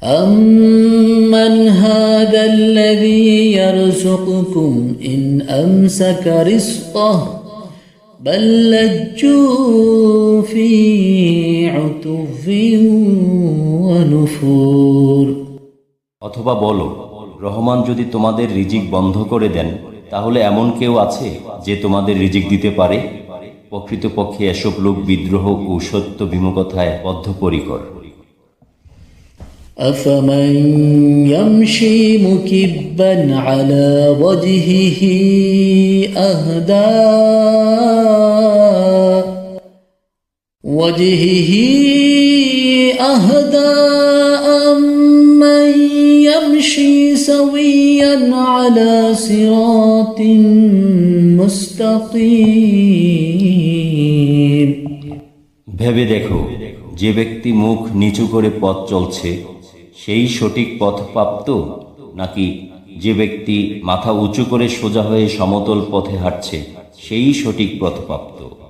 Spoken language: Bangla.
أَمَّنْ هَذَا الَّذِي يَرْزُقُكُمْ إِنْ أَمْسَكَ رِزْقَهُ بَلْ لَجُّوا فِي عُتُوٍّ وَنُفُورٍ। অথবা বলো, রহমান যদি তোমাদের রিজিক বন্ধ করে দেন তাহলে এমন কেউ আছে যে তোমাদের রিজিক দিতে পারে? প্রকৃতপক্ষে এসব লোক বিদ্রোহ ও সত্য বিমুখতায় বদ্ধপরিকর। أفمن يمشي مكبا على وجهه أهدى أمن يمشي سويا على صراط مستقيم। ভেবে দেখো, যে ব্যক্তি মুখ নিচু করে পথ চলছে সেই সঠিক পথপ্রাপ্ত, নাকি যে ব্যক্তি মাথা উঁচু করে সোজা হয়ে সমতল পথে হাঁটছে সেই সঠিক পথপ্রাপ্ত?